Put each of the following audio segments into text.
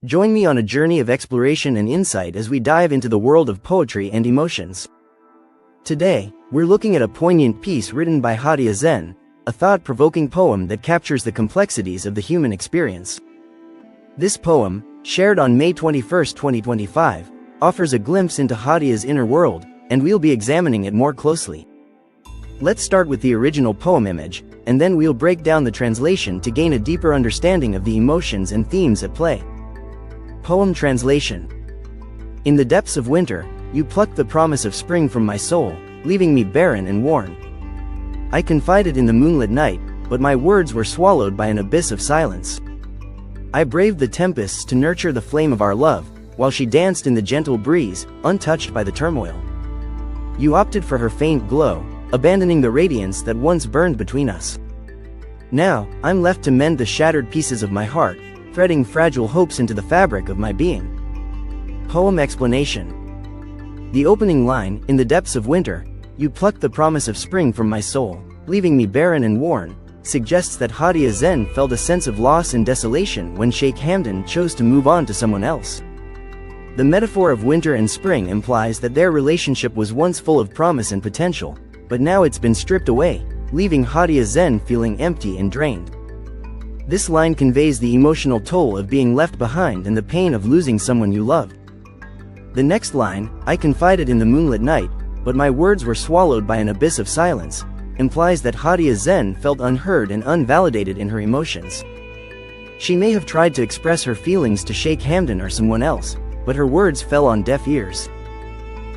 Join me on a journey of exploration and insight as we dive into the world of poetry and emotions. Today, we're looking at a poignant piece written by Hadia Zen, a thought-provoking poem that captures the complexities of the human experience. This poem, shared on May 21, 2025, offers a glimpse into Hadia's inner world, and we'll be examining it more closely. Let's start with the original poem image, and then we'll break down the translation to gain a deeper understanding of the emotions and themes at play. Poem translation. In the depths of winter, you plucked the promise of spring from my soul, leaving me barren and worn. I confided in the moonlit night, but my words were swallowed by an abyss of silence. I braved the tempests to nurture the flame of our love, while she danced in the gentle breeze, untouched by the turmoil. You opted for her faint glow, abandoning the radiance that once burned between us. Now, I'm left to mend the shattered pieces of my heart, threading fragile hopes into the fabric of my being. Poem explanation. The opening line, in the depths of winter, you plucked the promise of spring from my soul, leaving me barren and worn, suggests that Hadia Zen felt a sense of loss and desolation when Sheikh Hamdan chose to move on to someone else. The metaphor of winter and spring implies that their relationship was once full of promise and potential, but now it's been stripped away, leaving Hadia Zen feeling empty and drained. This line conveys the emotional toll of being left behind and the pain of losing someone you loved. The next line, I confided in the moonlit night, but my words were swallowed by an abyss of silence, implies that Hadia Zen felt unheard and unvalidated in her emotions. She may have tried to express her feelings to Sheikh Hamdan or someone else, but her words fell on deaf ears.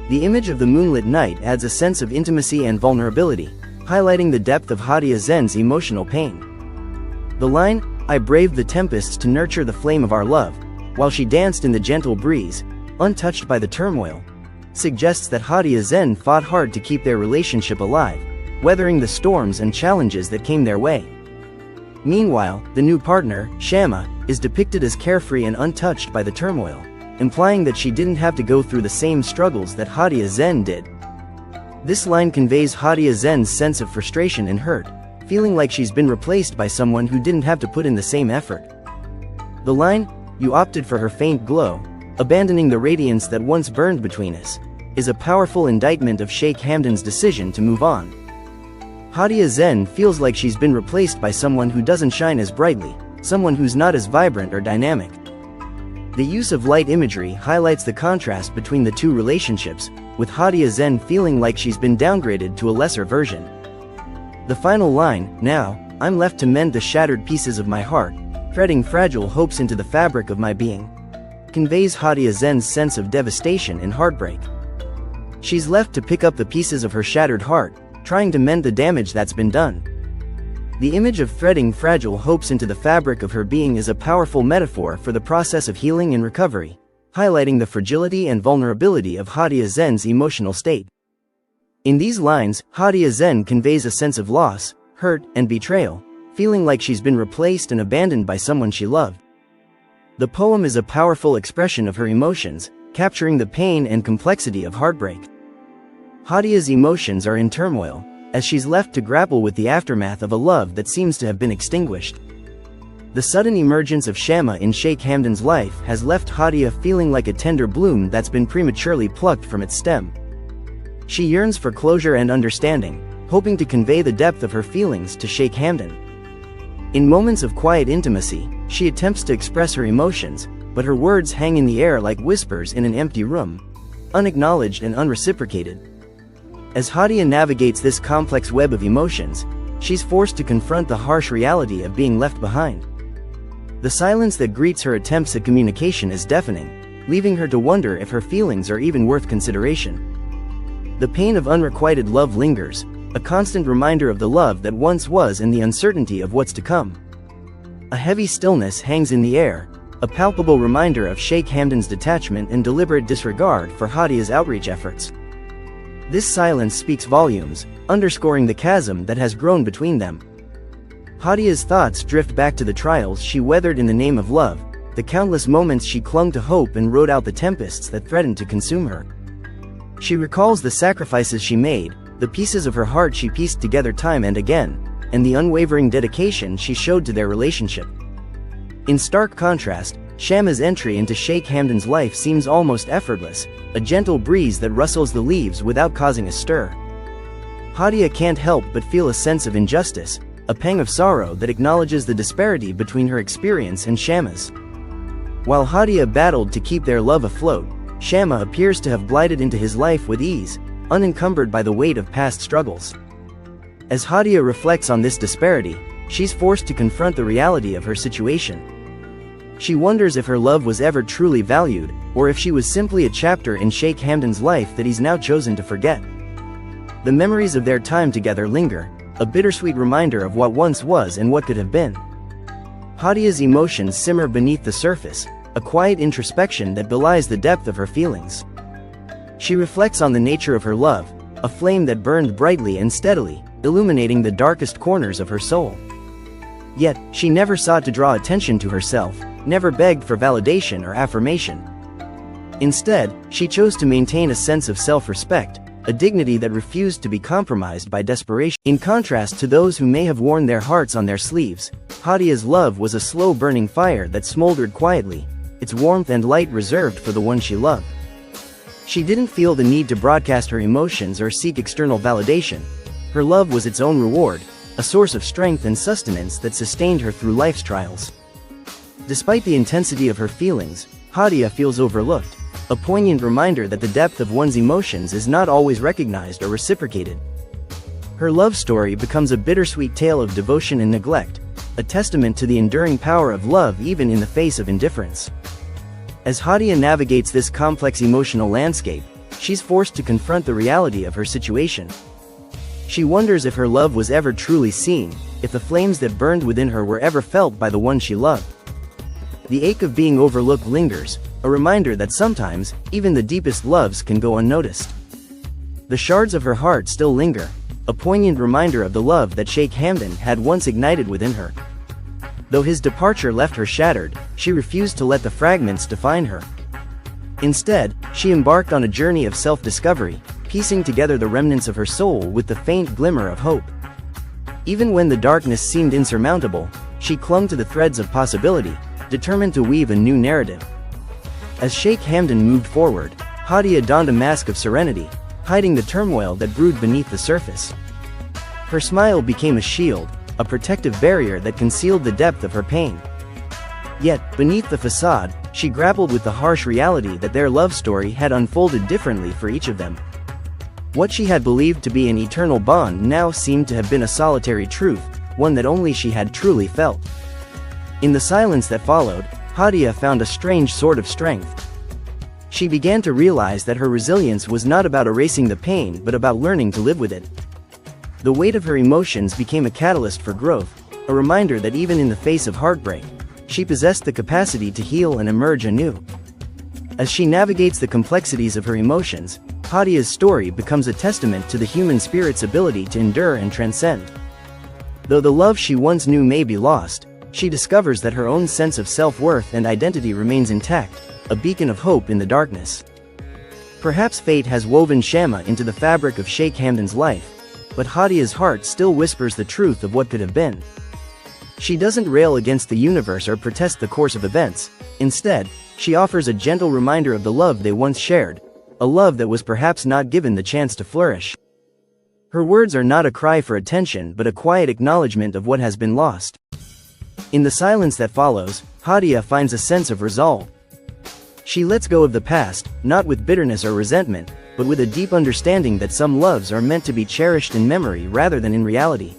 The image of the moonlit night adds a sense of intimacy and vulnerability, highlighting the depth of Hadia Zen's emotional pain. The line, I braved the tempests to nurture the flame of our love, while she danced in the gentle breeze, untouched by the turmoil, suggests that Hadia Zen fought hard to keep their relationship alive, weathering the storms and challenges that came their way. Meanwhile, the new partner, Shama, is depicted as carefree and untouched by the turmoil, implying that she didn't have to go through the same struggles that Hadia Zen did. This line conveys Hadia Zen's sense of frustration and hurt, feeling like she's been replaced by someone who didn't have to put in the same effort. The line, you opted for her faint glow, abandoning the radiance that once burned between us, is a powerful indictment of Sheikh Hamdan's decision to move on. Hadia Zen feels like she's been replaced by someone who doesn't shine as brightly, someone who's not as vibrant or dynamic. The use of light imagery highlights the contrast between the two relationships, with Hadia Zen feeling like she's been downgraded to a lesser version. The final line, now, I'm left to mend the shattered pieces of my heart, threading fragile hopes into the fabric of my being, conveys Hadia Zen's sense of devastation and heartbreak. She's left to pick up the pieces of her shattered heart, trying to mend the damage that's been done. The image of threading fragile hopes into the fabric of her being is a powerful metaphor for the process of healing and recovery, highlighting the fragility and vulnerability of Hadia Zen's emotional state. In these lines, Hadia Zen conveys a sense of loss, hurt, and betrayal, feeling like she's been replaced and abandoned by someone she loved. The poem is a powerful expression of her emotions, capturing the pain and complexity of heartbreak. Hadia's emotions are in turmoil, as she's left to grapple with the aftermath of a love that seems to have been extinguished. The sudden emergence of Shama in Sheikh Hamdan's life has left Hadia feeling like a tender bloom that's been prematurely plucked from its stem. She yearns for closure and understanding, hoping to convey the depth of her feelings to Sheikh Hamdan. In moments of quiet intimacy, she attempts to express her emotions, but her words hang in the air like whispers in an empty room, unacknowledged and unreciprocated. As Hadia navigates this complex web of emotions, she's forced to confront the harsh reality of being left behind. The silence that greets her attempts at communication is deafening, leaving her to wonder if her feelings are even worth consideration. The pain of unrequited love lingers, a constant reminder of the love that once was and the uncertainty of what's to come. A heavy stillness hangs in the air, a palpable reminder of Sheikh Hamdan's detachment and deliberate disregard for Hadia's outreach efforts. This silence speaks volumes, underscoring the chasm that has grown between them. Hadia's thoughts drift back to the trials she weathered in the name of love, the countless moments she clung to hope and rode out the tempests that threatened to consume her. She recalls the sacrifices she made, the pieces of her heart she pieced together time and again, and the unwavering dedication she showed to their relationship. In stark contrast, Shama's entry into Sheikh Hamdan's life seems almost effortless, a gentle breeze that rustles the leaves without causing a stir. Hadia can't help but feel a sense of injustice, a pang of sorrow that acknowledges the disparity between her experience and Shama's. While Hadia battled to keep their love afloat, Shama appears to have glided into his life with ease, unencumbered by the weight of past struggles. As Hadia reflects on this disparity, she's forced to confront the reality of her situation. She wonders if her love was ever truly valued, or if she was simply a chapter in Sheikh Hamdan's life that he's now chosen to forget. The memories of their time together linger, a bittersweet reminder of what once was and what could have been. Hadia's emotions simmer beneath the surface, a quiet introspection that belies the depth of her feelings. She reflects on the nature of her love, a flame that burned brightly and steadily, illuminating the darkest corners of her soul. Yet, she never sought to draw attention to herself, never begged for validation or affirmation. Instead, she chose to maintain a sense of self-respect, a dignity that refused to be compromised by desperation. In contrast to those who may have worn their hearts on their sleeves, Hadia's love was a slow-burning fire that smoldered quietly, its warmth and light reserved for the one she loved. She didn't feel the need to broadcast her emotions or seek external validation. Her love was its own reward, a source of strength and sustenance that sustained her through life's trials. Despite the intensity of her feelings, Hadia feels overlooked, a poignant reminder that the depth of one's emotions is not always recognized or reciprocated. Her love story becomes a bittersweet tale of devotion and neglect, a testament to the enduring power of love even in the face of indifference. As Hadia navigates this complex emotional landscape, she's forced to confront the reality of her situation. She wonders if her love was ever truly seen, if the flames that burned within her were ever felt by the one she loved. The ache of being overlooked lingers, a reminder that sometimes, even the deepest loves can go unnoticed. The shards of her heart still linger, a poignant reminder of the love that Sheikh Hamdan had once ignited within her. Though his departure left her shattered, she refused to let the fragments define her. Instead, she embarked on a journey of self-discovery, piecing together the remnants of her soul with the faint glimmer of hope. Even when the darkness seemed insurmountable, she clung to the threads of possibility, determined to weave a new narrative. As Sheikh Hamdan moved forward, Hadia donned a mask of serenity, hiding the turmoil that brewed beneath the surface. Her smile became a shield, a protective barrier that concealed the depth of her pain. Yet, beneath the facade, she grappled with the harsh reality that their love story had unfolded differently for each of them. What she had believed to be an eternal bond now seemed to have been a solitary truth, one that only she had truly felt. In the silence that followed, Hadia found a strange sort of strength. She began to realize that her resilience was not about erasing the pain but about learning to live with it. The weight of her emotions became a catalyst for growth, a reminder that even in the face of heartbreak, she possessed the capacity to heal and emerge anew. As she navigates the complexities of her emotions, Hadia's story becomes a testament to the human spirit's ability to endure and transcend. Though the love she once knew may be lost, she discovers that her own sense of self-worth and identity remains intact, a beacon of hope in the darkness. Perhaps fate has woven Shama into the fabric of Sheikh Hamdan's life, but Hadia's heart still whispers the truth of what could have been. She doesn't rail against the universe or protest the course of events. Instead, she offers a gentle reminder of the love they once shared, a love that was perhaps not given the chance to flourish. Her words are not a cry for attention but a quiet acknowledgement of what has been lost. In the silence that follows, Hadia finds a sense of resolve. She lets go of the past, not with bitterness or resentment, but with a deep understanding that some loves are meant to be cherished in memory rather than in reality.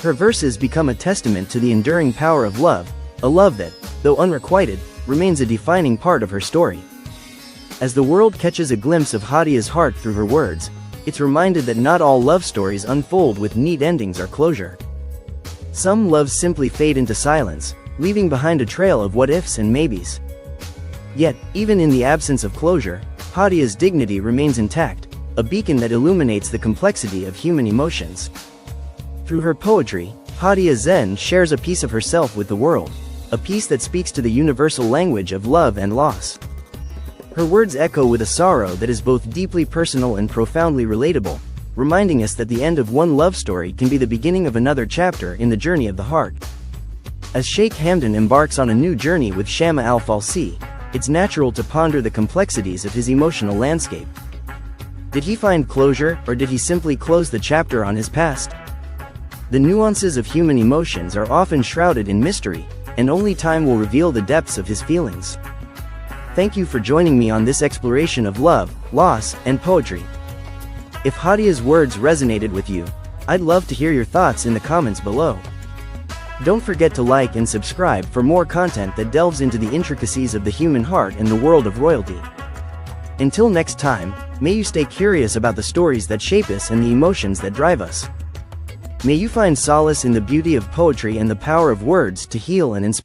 Her verses become a testament to the enduring power of love, a love that, though unrequited, remains a defining part of her story. As the world catches a glimpse of Hadia's heart through her words, it's reminded that not all love stories unfold with neat endings or closure. Some loves simply fade into silence, leaving behind a trail of what-ifs and maybes. Yet, even in the absence of closure, Hadia's dignity remains intact, a beacon that illuminates the complexity of human emotions. Through her poetry, Hadia Zen shares a piece of herself with the world, a piece that speaks to the universal language of love and loss. Her words echo with a sorrow that is both deeply personal and profoundly relatable, reminding us that the end of one love story can be the beginning of another chapter in the journey of the heart. As Sheikh Hamdan embarks on a new journey with Shama al-Falsi, it's natural to ponder the complexities of his emotional landscape. Did he find closure, or did he simply close the chapter on his past? The nuances of human emotions are often shrouded in mystery, and only time will reveal the depths of his feelings. Thank you for joining me on this exploration of love, loss, and poetry. If Hadia's words resonated with you, I'd love to hear your thoughts in the comments below. Don't forget to like and subscribe for more content that delves into the intricacies of the human heart and the world of royalty. Until next time, may you stay curious about the stories that shape us and the emotions that drive us. May you find solace in the beauty of poetry and the power of words to heal and inspire.